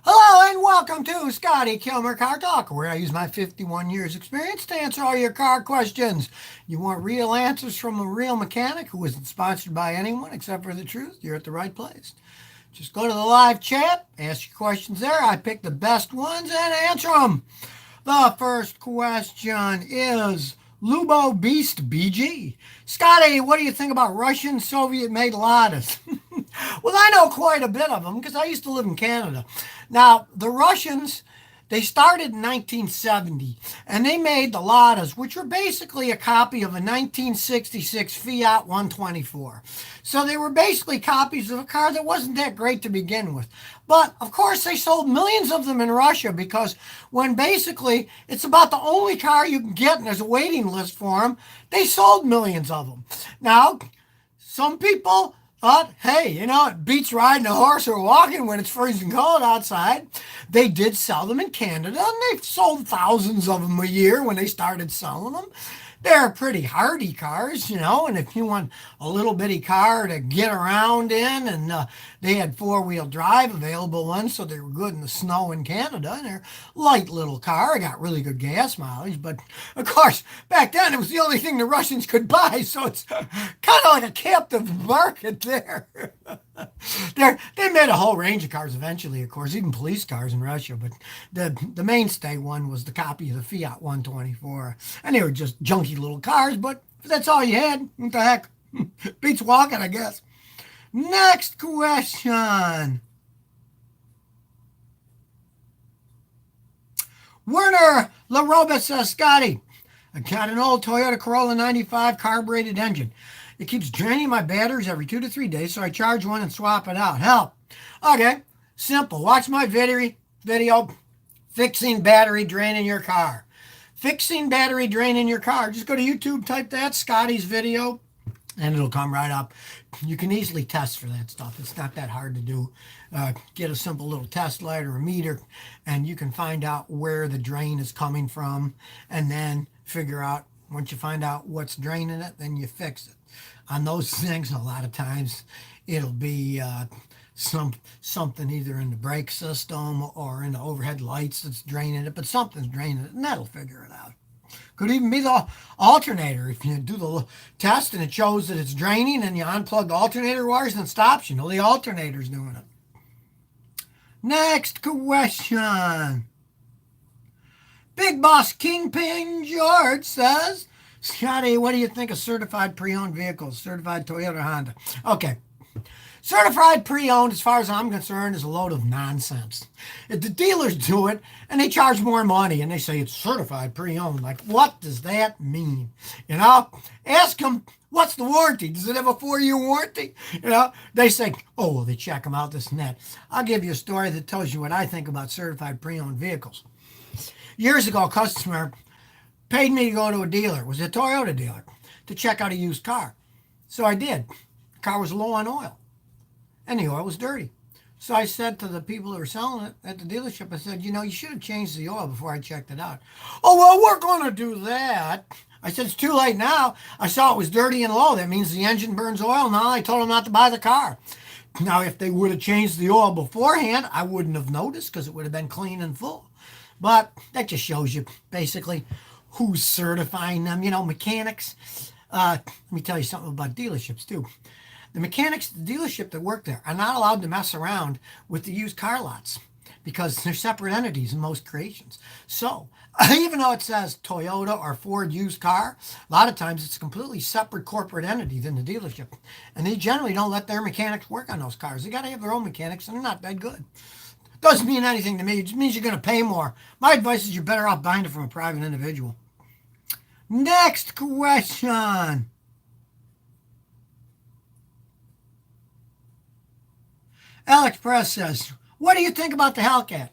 Hello and welcome to Scotty Kilmer Car Talk, where I use my 51 years experience to answer all your car questions. You want real answers from a real mechanic who isn't sponsored by anyone except for the truth? You're at the right place. Just go to the live chat, ask your questions there. I pick the best ones and answer them. The first question is Lubo Beast BG. Scotty, what do you think about Russian Soviet made Ladas? Well, I know quite a bit of them because I used to live in Canada. Now, the Russians, they started in 1970 and they made the Ladas, which were basically a copy of a 1966 Fiat 124. So they were basically copies of a car that wasn't that great to begin with. But of course, they sold millions of them in Russia because when basically it's about the only car you can get and there's a waiting list for them, they sold millions of them. Now, some people thought, hey, it beats riding a horse or walking when it's freezing cold outside. They did sell them in Canada, and they sold thousands of them a year when they started selling them. They're pretty hardy cars, and if you want a little bitty car to get around in, and they had four-wheel drive available ones, so they were good in the snow in Canada, and they're light little car. I got really good gas mileage, but of course, back then it was the only thing the Russians could buy, so it's kind of like a captive market there. They made a whole range of cars eventually, of course, even police cars in Russia. But the mainstay one was the copy of the Fiat 124. And they were just junky little cars, but if that's all you had, what the heck? Beats walking, I guess. Next question. Werner LaRoba says, Scotty, I got an old Toyota Corolla 95 carbureted engine. It keeps draining my batteries every 2 to 3 days, so I charge one and swap it out. Help. Okay, simple. Watch my video fixing battery drain in your car. Fixing battery drain in your car. Just go to YouTube, type that, Scotty's video, and it'll come right up. You can easily test for that stuff. It's not that hard to do. Get a simple little test light or a meter, and you can find out where the drain is coming from, and then figure out, once you find out what's draining it, then you fix it. On those things, a lot of times it'll be something either in the brake system or in the overhead lights that's draining it, but something's draining it, and that'll figure it out. Could even be the alternator. If you do the test and it shows that it's draining and you unplug the alternator wires and it stops, the alternator's doing it. Next question. Big Boss Kingpin George says, Scotty, what do you think of certified pre-owned vehicles? Certified Toyota, Honda. Okay. Certified pre-owned, as far as I'm concerned, is a load of nonsense. If the dealers do it and they charge more money and they say it's certified pre-owned, like what does that mean? Ask them, what's the warranty? Does it have a 4-year warranty? They say, oh, well, they check them out, this and that. I'll give you a story that tells you what I think about certified pre-owned vehicles. Years ago, a customer paid me to go to a dealer, it was a Toyota dealer, to check out a used car. So I did. The car was low on oil, and the oil was dirty. So I said to the people who were selling it at the dealership, I said, you should have changed the oil before I checked it out. Oh, well, we're going to do that. I said, it's too late now. I saw it was dirty and low. That means the engine burns oil. Now I told them not to buy the car. Now, if they would have changed the oil beforehand, I wouldn't have noticed because it would have been clean and full. But that just shows you, basically, who's certifying them. Mechanics. Let me tell you something about dealerships, too. The mechanics at the dealership that work there are not allowed to mess around with the used car lots because they're separate entities in most creations. So, even though it says Toyota or Ford used car, a lot of times it's a completely separate corporate entity than the dealership. And they generally don't let their mechanics work on those cars. They got to have their own mechanics, and they're not that good. Doesn't mean anything to me. It just means you're going to pay more. My advice is you're better off buying it from a private individual. Next question. Alex Press says, what do you think about the Hellcat?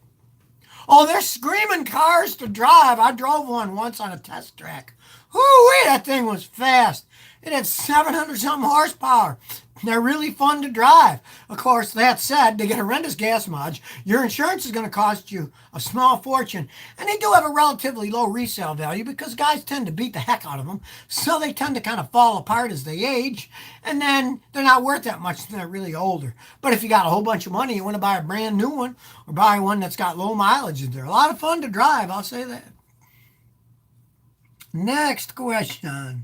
Oh, they're screaming cars to drive. I drove one once on a test track. Whoo-wee, that thing was fast. It had 700-something horsepower. They're really fun to drive. Of course, that said, they get horrendous gas mileage. Your insurance is going to cost you a small fortune. And they do have a relatively low resale value because guys tend to beat the heck out of them. So they tend to kind of fall apart as they age. And then they're not worth that much until they're really older. But if you got a whole bunch of money, you want to buy a brand new one or buy one that's got low mileage. They're a lot of fun to drive, I'll say that. Next question.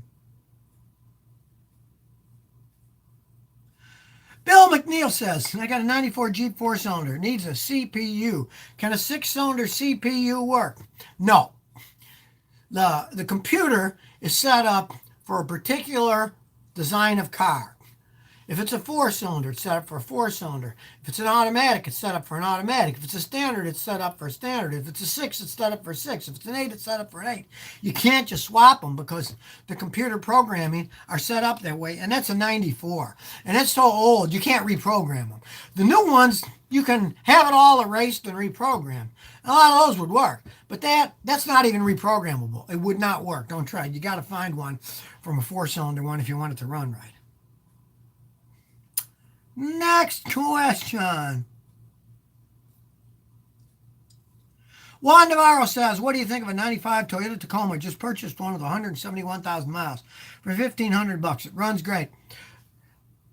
Bill McNeil says, I got a 94 Jeep 4-cylinder. It needs a CPU. Can a 6-cylinder CPU work? No. The computer is set up for a particular design of car. If it's a 4-cylinder, it's set up for a 4-cylinder. If it's an automatic, it's set up for an automatic. If it's a standard, it's set up for a standard. If it's a 6, it's set up for a 6. If it's an 8, it's set up for an 8. You can't just swap them because the computer programming are set up that way. And that's a 94. And it's so old, you can't reprogram them. The new ones, you can have it all erased and reprogrammed. A lot of those would work. But that's not even reprogrammable. It would not work. Don't try it. You got to find one from a 4-cylinder one if you want it to run right. Next question. Juan Navarro says, what do you think of a 95 Toyota Tacoma? Just purchased one with 171,000 miles for $1,500. It runs great.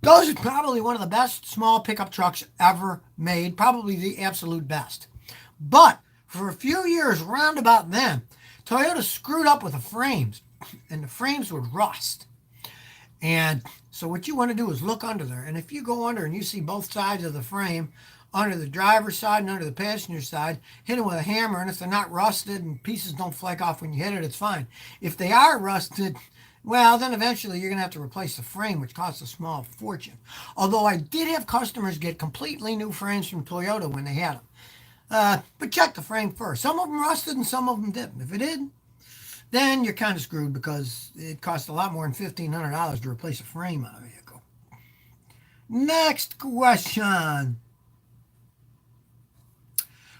Those are probably one of the best small pickup trucks ever made. Probably the absolute best. But for a few years round about then, Toyota screwed up with the frames. And the frames would rust. And so what you want to do is look under there. And if you go under and you see both sides of the frame, under the driver's side and under the passenger side, hit them with a hammer. And if they're not rusted and pieces don't flake off when you hit it, it's fine. If they are rusted, well, then eventually you're going to have to replace the frame, which costs a small fortune. Although I did have customers get completely new frames from Toyota when they had them. But check the frame first. Some of them rusted and some of them didn't. If it did, then you're kind of screwed because it costs a lot more than $1,500 to replace a frame on a vehicle. Next question.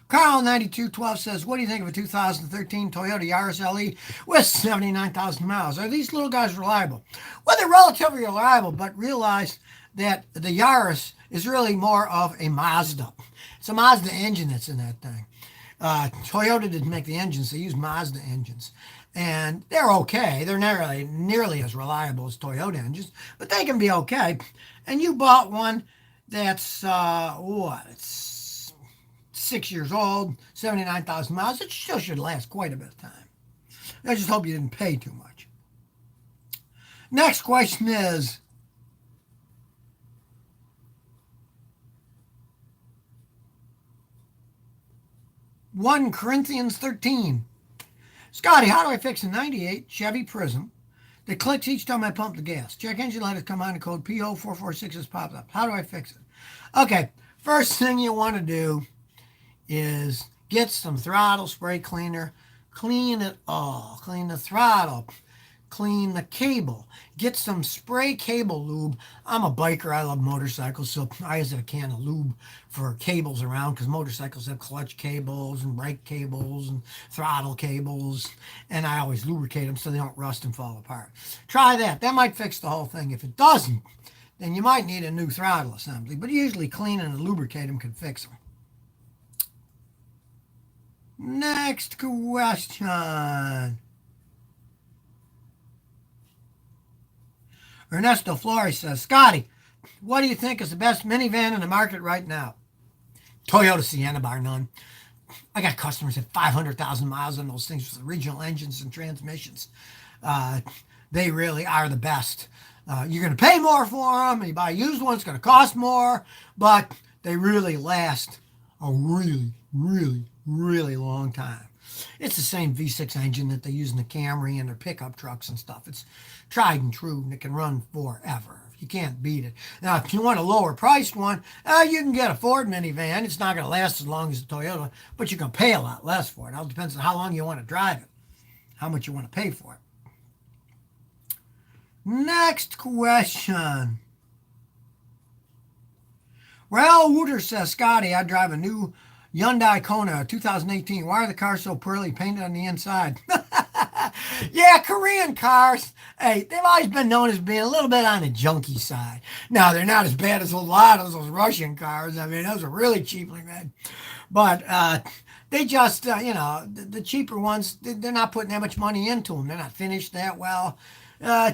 Carl9212 says, what do you think of a 2013 Toyota Yaris LE with 79,000 miles? Are these little guys reliable? Well, they're relatively reliable, but realize that the Yaris is really more of a Mazda. It's a Mazda engine that's in that thing. Toyota didn't make the engines. They used Mazda engines. And they're okay. They're nearly as reliable as Toyota engines, but they can be okay. And you bought one that's, it's 6 years old, 79,000 miles. It still should last quite a bit of time. I just hope you didn't pay too much. Next question is, 1 Corinthians 13. Scotty, how do I fix a 98 Chevy Prism that clicks each time I pump the gas? Check engine light has come on, the code PO446 has popped up. How do I fix it? Okay, first thing you want to do is get some throttle spray cleaner. Clean it all. Clean the throttle. Clean the cable. Get some spray cable lube. I'm a biker. I love motorcycles, so I use a can of lube for cables around because motorcycles have clutch cables and brake cables and throttle cables, and I always lubricate them so they don't rust and fall apart. Try that. That might fix the whole thing. If it doesn't, then you might need a new throttle assembly, but usually cleaning and lubricate them can fix them. Next question. Ernesto Flores says, Scotty, what do you think is the best minivan in the market right now? Toyota Sienna, bar none. I got customers at 500,000 miles on those things with original engines and transmissions. They really are the best. You're going to pay more for them. You buy a used one, it's going to cost more, but they really last a really, really, really long time. It's the same V6 engine that they use in the Camry and their pickup trucks and stuff. It's tried and true, and it can run forever. You can't beat it. Now, if you want a lower priced one, you can get a Ford minivan. It's not going to last as long as the Toyota, but you're going to pay a lot less for it. It all depends on how long you want to drive it, how much you want to pay for it. Next question. Well, Wooter says, Scotty, I drive a new Hyundai Kona 2018. Why are the cars so poorly painted on the inside? Yeah, Korean cars, hey, they've always been known as being a little bit on the junky side. Now, they're not as bad as a lot of those Russian cars. I mean, those are really cheaply made. But they just, the cheaper ones, they're not putting that much money into them. They're not finished that well. Uh,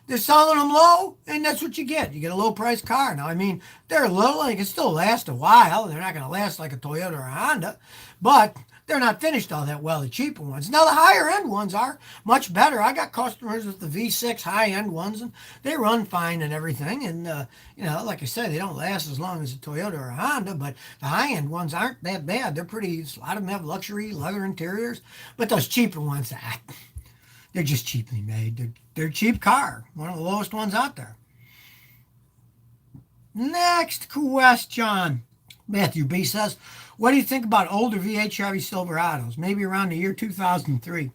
they're selling them low, and that's what you get. You get a low price car. Now, I mean, they're little, they can still last a while. They're not going to last like a Toyota or a Honda, but they're not finished all that well, the cheaper ones. Now, the higher end ones are much better. I got customers with the V6 high end ones, and they run fine and everything. And, like I said, they don't last as long as a Toyota or a Honda, but the high end ones aren't that bad. They're pretty, a lot of them have luxury leather interiors, but those cheaper ones, they're just cheaply made. They're a cheap car, one of the lowest ones out there. Next question. Matthew B says, what do you think about older V8 Chevy Silverados, maybe around the year 2003?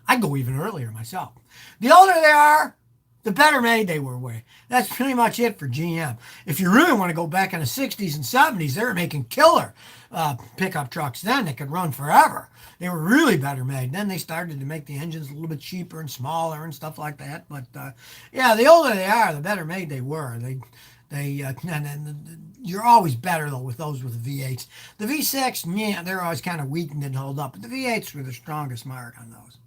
I'd go even earlier myself. The older they are, the better made they were way. That's pretty much it for GM. If you really want to go back in the 60s and 70s, they were making killer pickup trucks then that could run forever. They were really better made. Then they started to make the engines a little bit cheaper and smaller and stuff like that. But yeah, the older they are, the better made they were. And you're always better though with those with the V8s. The V6, yeah, they're always kind of weak and didn't hold up. But the V8s were the strongest mark on those.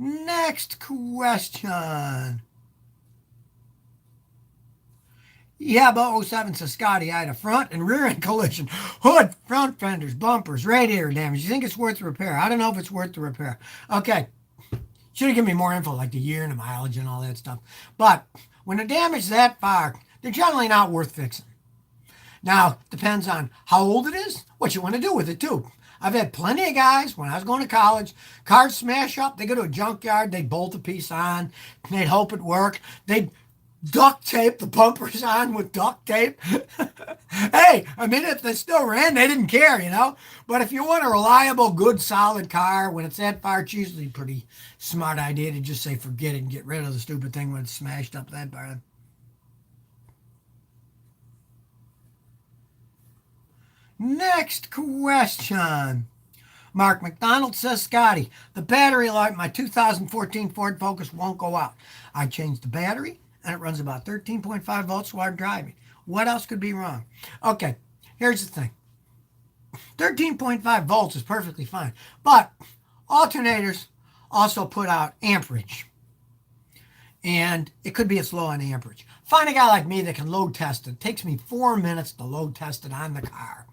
Next question. Yeah, but '07 says Scotty, I had a front and rear end collision. Hood, front fenders, bumpers, radiator damage. You think it's worth the repair? I don't know if it's worth the repair. Okay. Should have given me more info, like the year and the mileage and all that stuff. But when the damage is that far, they're generally not worth fixing. Now, depends on how old it is, what you want to do with it too. I've had plenty of guys, when I was going to college, cars smash up, they go to a junkyard, they'd bolt a piece on, they'd hope it worked, they'd duct tape the bumpers on with duct tape. Hey, I mean, if they still ran, they didn't care, But if you want a reliable, good, solid car, when it's that far, it's usually a pretty smart idea to just say forget it and get rid of the stupid thing when it's smashed up that far. Next question. Mark McDonald says, Scotty, the battery light in my 2014 Ford Focus won't go out. I changed the battery, and it runs about 13.5 volts while I'm driving. What else could be wrong? Okay, here's the thing. 13.5 volts is perfectly fine, but alternators also put out amperage, and it could be it's low on amperage. Find a guy like me that can load test it. It takes me 4 minutes to load test it on the car.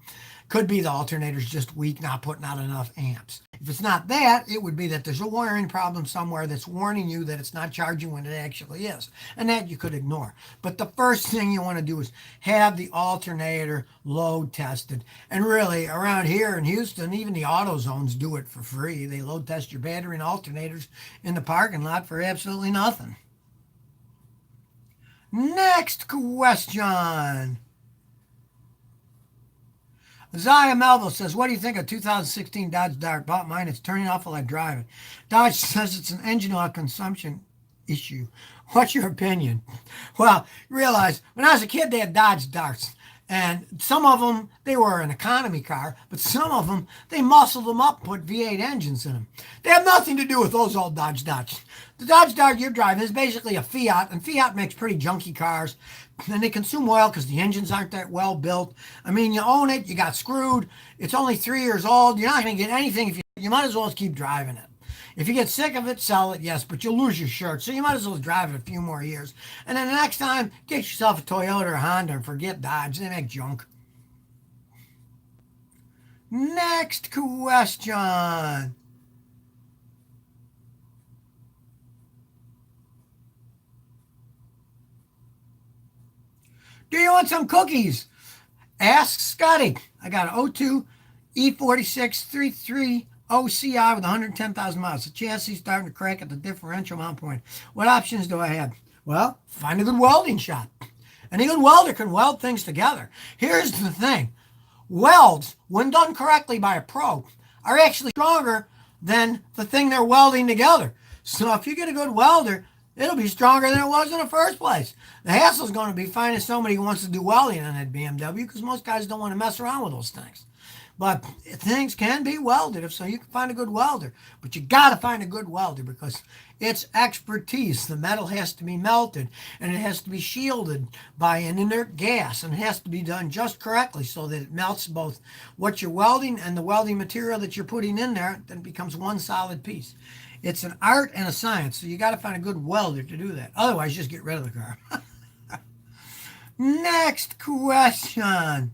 Could be the alternator's just weak, not putting out enough amps. If it's not that, it would be that there's a wiring problem somewhere that's warning you that it's not charging when it actually is. And that you could ignore. But the first thing you want to do is have the alternator load tested. And really, around here in Houston, even the auto zones do it for free. They load test your battery and alternators in the parking lot for absolutely nothing. Next question. Zaya Melville says, what do you think of 2016 Dodge Dart? Bought mine. It's turning off while I drive it. Dodge says it's an engine oil consumption issue. What's your opinion? Well, realize when I was a kid, they had Dodge Darts. And some of them, they were an economy car, but some of them, they muscled them up, put V8 engines in them. They have nothing to do with those old Dodge Darts. The Dodge Dart you're driving is basically a Fiat, and Fiat makes pretty junky cars. And they consume oil because the engines aren't that well built. I mean, you own it, you got screwed. It's only 3 years old. You're not going to get anything if you might as well keep driving it. If you get sick of it, sell it, yes, but you'll lose your shirt. So you might as well drive it a few more years. And then the next time, get yourself a Toyota or Honda and forget Dodge. They make junk. Next question. Do you want some cookies? Ask Scotty. I got an 02 E46 33 OCI with 110,000 miles. The chassis starting to crack at the differential mount point. What options do I have? Well, find a good welding shop. Any good welder can weld things together. Here's the thing. Welds, when done correctly by a pro, are actually stronger than the thing they're welding together. So if you get a good welder, it'll be stronger than it was in the first place. The hassle's going to be finding somebody who wants to do welding on that BMW because most guys don't want to mess around with those things. But things can be welded if so you can find a good welder. But you got to find a good welder because it's expertise. The metal has to be melted and it has to be shielded by an inert gas and it has to be done just correctly so that it melts both what you're welding and the welding material that you're putting in there. Then it becomes one solid piece. It's an art and a science, so you got to find a good welder to do that. Otherwise, just get rid of the car. Next question.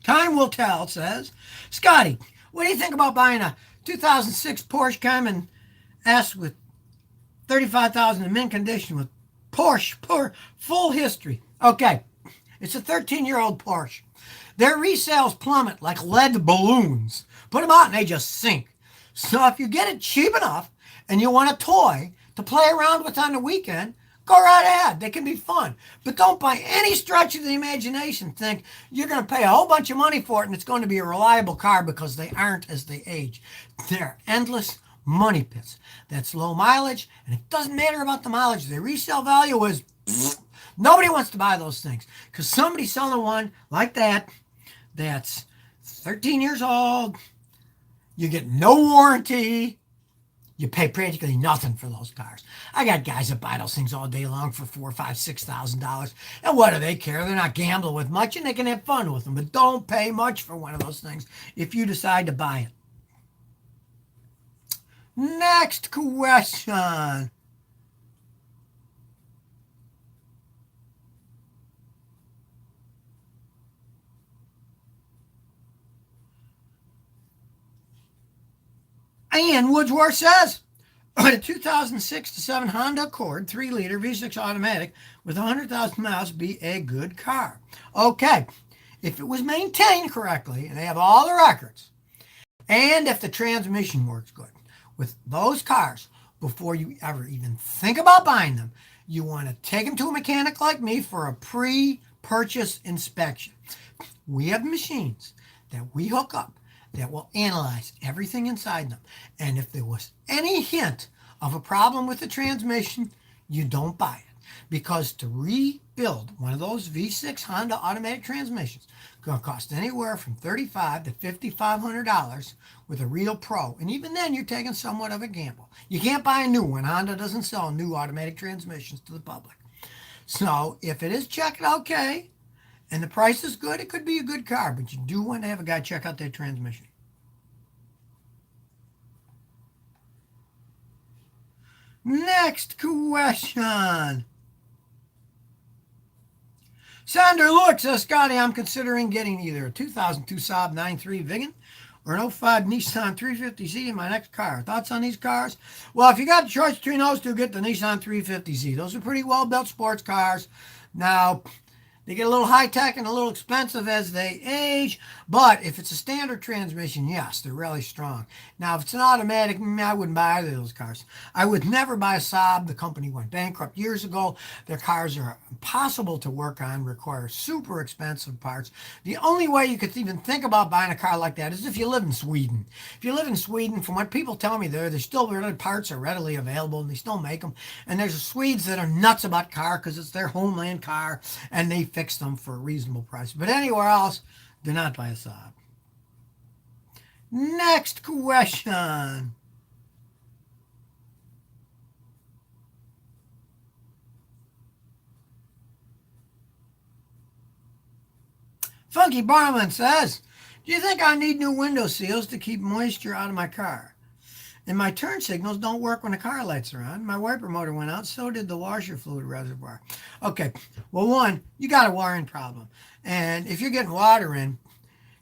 Time will tell, says Scotty. What do you think about buying a 2006 Porsche Cayman S with 35,000 in mint condition with Porsche full history? Okay, it's a 13-year-old Porsche. Their resales plummet like lead balloons. Put them out and they just sink. So if you get it cheap enough and you want a toy to play around with on the weekend, go right ahead. They can be fun. But don't by any stretch of the imagination think you're going to pay a whole bunch of money for it and it's going to be a reliable car because they aren't as they age. They're endless money pits. That's low mileage, and it doesn't matter about the mileage. The resale value is nobody wants to buy those things because somebody's selling one like that that's 13 years old. You get no warranty. You pay practically nothing for those cars. I got guys that buy those things all day long for $4,000, $5,000, $6,000. And what do they care? They're not gambling with much and they can have fun with them. But don't pay much for one of those things if you decide to buy it. Next question. Ian Woodsworth says, would a 2006 to 7 Honda Accord 3-liter V6 automatic with 100,000 miles be a good car? Okay, if it was maintained correctly and they have all the records, and if the transmission works good, with those cars, before you ever even think about buying them, you want to take them to a mechanic like me for a pre-purchase inspection. We have machines that we hook up that will analyze everything inside them. And if there was any hint of a problem with the transmission, you don't buy it. Because to rebuild one of those V6 Honda automatic transmissions is going to cost anywhere from $3,500 to $5,500 with a real pro. And even then, you're taking somewhat of a gamble. You can't buy a new one. Honda doesn't sell new automatic transmissions to the public. So if it is checked okay, and the price is good, it could be a good car, but you do want to have a guy check out that transmission. Next question. Sander Lewis says, Scotty, I'm considering getting either a 2002 Saab 9.3 Vigan or an '05 Nissan 350Z in my next car. Thoughts on these cars? Well, if you got a choice between those two, get the Nissan 350Z. Those are pretty well-built sports cars. Now, they get a little high-tech and a little expensive as they age, but if it's a standard transmission, yes, they're really strong. Now, if it's an automatic, I wouldn't buy either of those cars. I would never buy a Saab. The company went bankrupt years ago. Their cars are impossible to work on, require super expensive parts. The only way you could even think about buying a car like that is if you live in Sweden. If you live in Sweden, from what people tell me there's still parts are readily available and they still make them. And there's Swedes that are nuts about car because it's their homeland car and they fix them for a reasonable price. But anywhere else, do not buy a Saab. Next question. Funky Barman says, do you think I need new window seals to keep moisture out of my car? And my turn signals don't work when the car lights are on. My wiper motor went out, so did the washer fluid reservoir. Okay, well, one, you got a wiring problem. And if you're getting water in,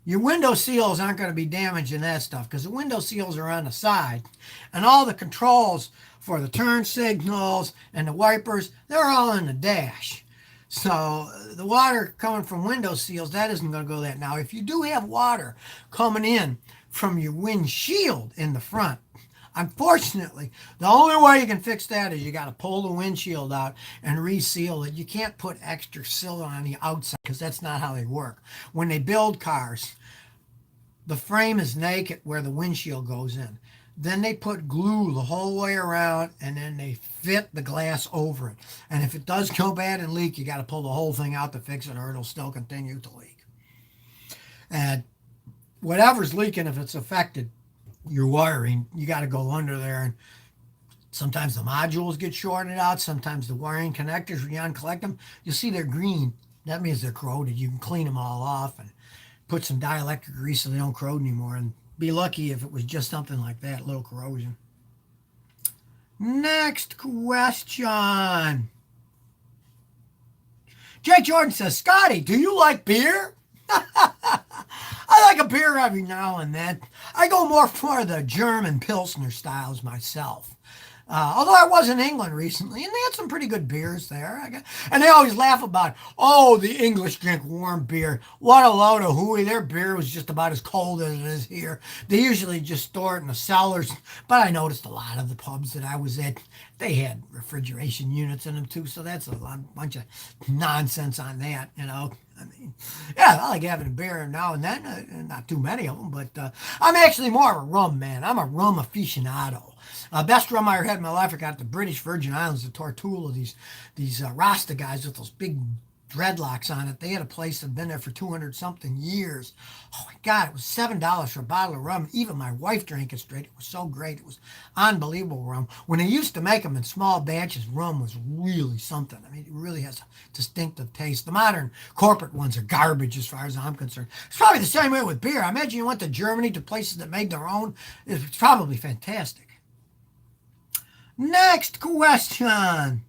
your window seals aren't going to be damaging that stuff because the window seals are on the side. And all the controls for the turn signals and the wipers, they're all in the dash. So the water coming from window seals, that isn't going to go that. Now, if you do have water coming in from your windshield in the front, unfortunately, the only way you can fix that is you got to pull the windshield out and reseal it. You can't put extra seal on the outside because that's not how they work. When they build cars, the frame is naked where the windshield goes in. Then they put glue the whole way around, and then they fit the glass over it. And if it does go bad and leak, you got to pull the whole thing out to fix it, or it'll still continue to leak. And whatever's leaking, if it's affected your wiring, you got to go under there. And sometimes the modules get shorted out. Sometimes the wiring connectors, when you uncollect them, you'll see they're green. That means they're corroded. You can clean them all off and put some dielectric grease so they don't corrode anymore. And be lucky if it was just something like that, a little corrosion. Next question. Jake Jordan says, Scotty, do you like beer? I like a beer every now and then. I go more for the German Pilsner styles myself. Although I was in England recently, and they had some pretty good beers there. And they always laugh about, oh, the English drink warm beer. What a load of hooey. Their beer was just about as cold as it is here. They usually just store it in the cellars. But I noticed a lot of the pubs that I was at, they had refrigeration units in them too. So that's a bunch of nonsense on that, you know. I mean, yeah, I like having a beer now and then. Not too many of them, but I'm actually more of a rum man. I'm a rum aficionado. Best rum I ever had in my life, I got the British Virgin Islands, the Tortola, these Rasta guys with those big dreadlocks on it. They had a place that had been there for 200 something years. Oh my God, it was $7 for a bottle of rum. Even my wife drank it straight. It was so great. It was unbelievable rum. When they used to make them in small batches, rum was really something. I mean, it really has a distinctive taste. The modern corporate ones are garbage as far as I'm concerned. It's probably the same way with beer. I imagine you went to Germany, to places that made their own. It's probably fantastic. Next question.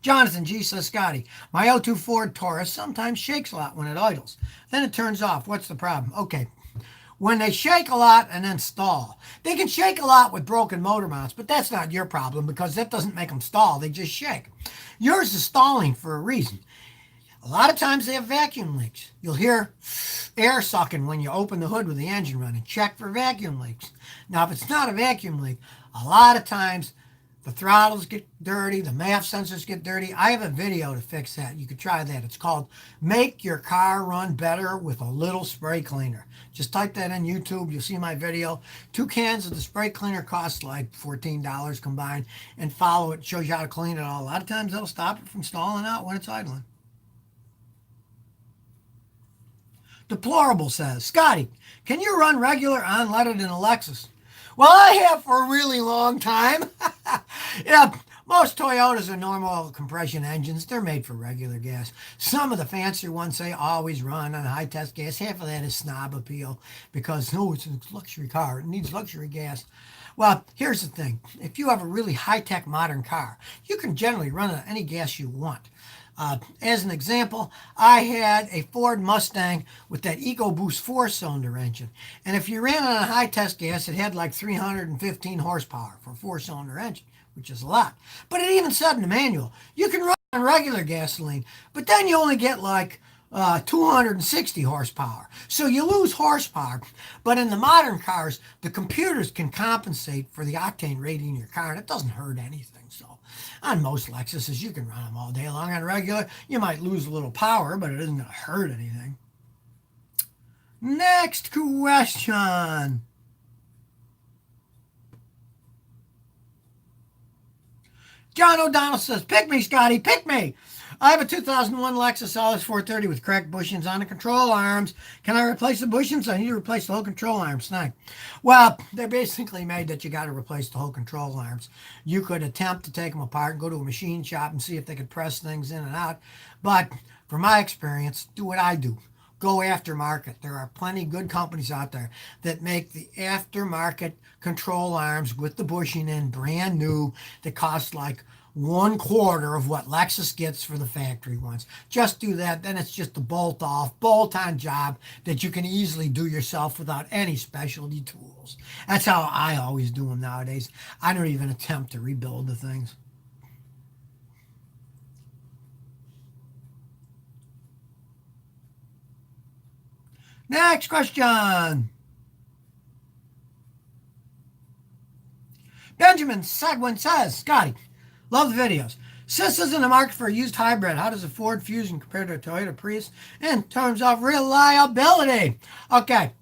Jonathan G says, Scotty, my '02 Ford Taurus sometimes shakes a lot when it idles. Then it turns off. What's the problem? Okay. When they shake a lot and then stall. They can shake a lot with broken motor mounts, but that's not your problem because that doesn't make them stall. They just shake. Yours is stalling for a reason. A lot of times they have vacuum leaks. You'll hear air sucking when you open the hood with the engine running. Check for vacuum leaks. Now, if it's not a vacuum leak, a lot of times the throttles get dirty, the MAF sensors get dirty. I have a video to fix that. You could try that. It's called Make Your Car Run Better with a Little Spray Cleaner. Just type that in YouTube. You'll see my video. 2 cans of the spray cleaner cost like $14 combined, and follow it. It shows you how to clean it all. A lot of times they'll stop it from stalling out when it's idling. Deplorable says, Scotty, can you run regular unleaded in a Lexus? Well, I have for a really long time. Yeah, most Toyotas are normal compression engines. They're made for regular gas. Some of the fancier ones say always run on high test gas. Half of that is snob appeal because, no, it's a luxury car. It needs luxury gas. Well, here's the thing. If you have a really high-tech modern car, you can generally run on any gas you want. As an example, I had a Ford Mustang with that EcoBoost 4-cylinder engine. And if you ran on a high-test gas, it had like 315 horsepower for a 4-cylinder engine, which is a lot. But it even said in the manual, you can run on regular gasoline, but then you only get like 260 horsepower. So you lose horsepower. But in the modern cars, the computers can compensate for the octane rating in your car, and it doesn't hurt anything. So on most Lexuses, you can run them all day long. On regular, you might lose a little power, but it isn't going to hurt anything. Next question. John O'Donnell says, pick me, Scotty, pick me. I have a 2001 Lexus LS 430 with cracked bushings on the control arms. Can I replace the bushings? I need to replace the whole control arms. Snag. Well, they're basically made that you got to replace the whole control arms. You could attempt to take them apart and go to a machine shop and see if they could press things in and out. But from my experience, do what I do. Go aftermarket. There are plenty of good companies out there that make the aftermarket control arms with the bushing in brand new that cost like 1/4 of what Lexus gets for the factory ones. Just do that. Then it's just a bolt-off, bolt-on job that you can easily do yourself without any specialty tools. That's how I always do them nowadays. I don't even attempt to rebuild the things. Next question. Benjamin Sedwin says, Scotty, love the videos. Sis is in the market for a used hybrid. How does a Ford Fusion compare to a Toyota Prius in terms of reliability? Okay,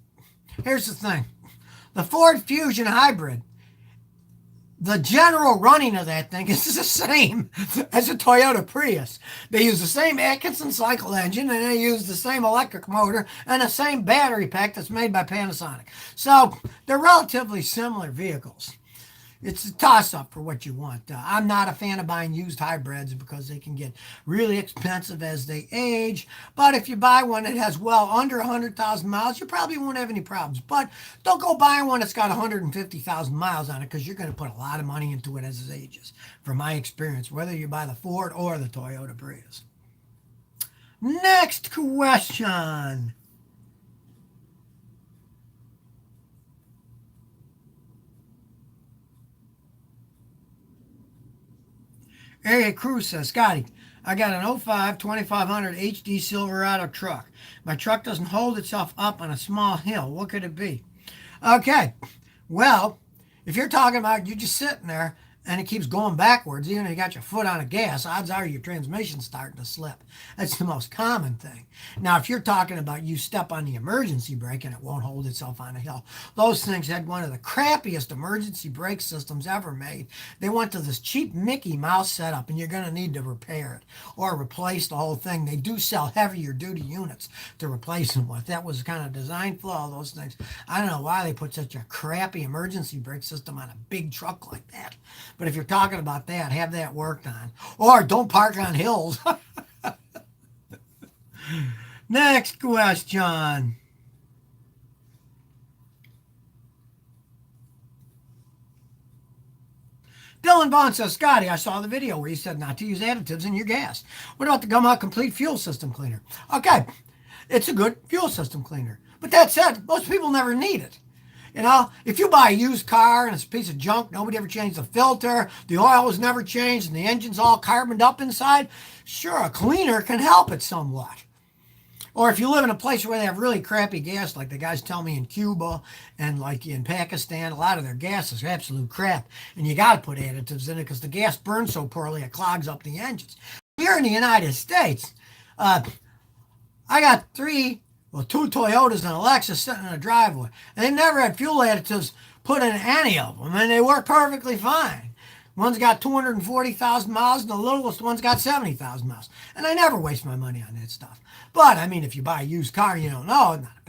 Here's the thing. The Ford Fusion Hybrid, the general running of that thing is the same as a Toyota Prius. They use the same Atkinson cycle engine and they use the same electric motor and the same battery pack that's made by Panasonic. So they're relatively similar vehicles. It's a toss-up for what you want. I'm not a fan of buying used hybrids because they can get really expensive as they age. But if you buy one that has well under 100,000 miles, you probably won't have any problems. But don't go buying one that's got 150,000 miles on it because you're going to put a lot of money into it as it ages, from my experience, whether you buy the Ford or the Toyota Prius. Next question. Area Cruz says, Scotty, I got an '05 2500 HD Silverado truck. My truck doesn't hold itself up on a small hill. What could it be? Okay, well, if you're talking about you just sitting there and it keeps going backwards, even if you got your foot on the gas, odds are your transmission's starting to slip. That's the most common thing. Now, if you're talking about you step on the emergency brake and it won't hold itself on a hill, those things had one of the crappiest emergency brake systems ever made. They went to this cheap Mickey Mouse setup, and you're going to need to repair it or replace the whole thing. They do sell heavier duty units to replace them with. That was kind of design flaw of those things. I don't know why they put such a crappy emergency brake system on a big truck like that. But if you're talking about that, have that worked on. Or don't park on hills. Next question. Dylan Vaughn says, Scotty, I saw the video where you said not to use additives in your gas. What about the Gumma Complete Fuel System Cleaner? Okay, it's a good fuel system cleaner. But that said, most people never need it. You know, if you buy a used car and it's a piece of junk, nobody ever changed the filter, the oil was never changed, and the engine's all carboned up inside, sure, a cleaner can help it somewhat. Or if you live in a place where they have really crappy gas, like the guys tell me in Cuba and like in Pakistan, a lot of their gas is absolute crap. And you got to put additives in it because the gas burns so poorly it clogs up the engines. Here in the United States, I got two Toyotas and a Lexus sitting in a driveway. And they never had fuel additives put in any of them, and they work perfectly fine. One's got 240,000 miles, and the littlest one's got 70,000 miles. And I never waste my money on that stuff. But, I mean, if you buy a used car, you don't know, not a big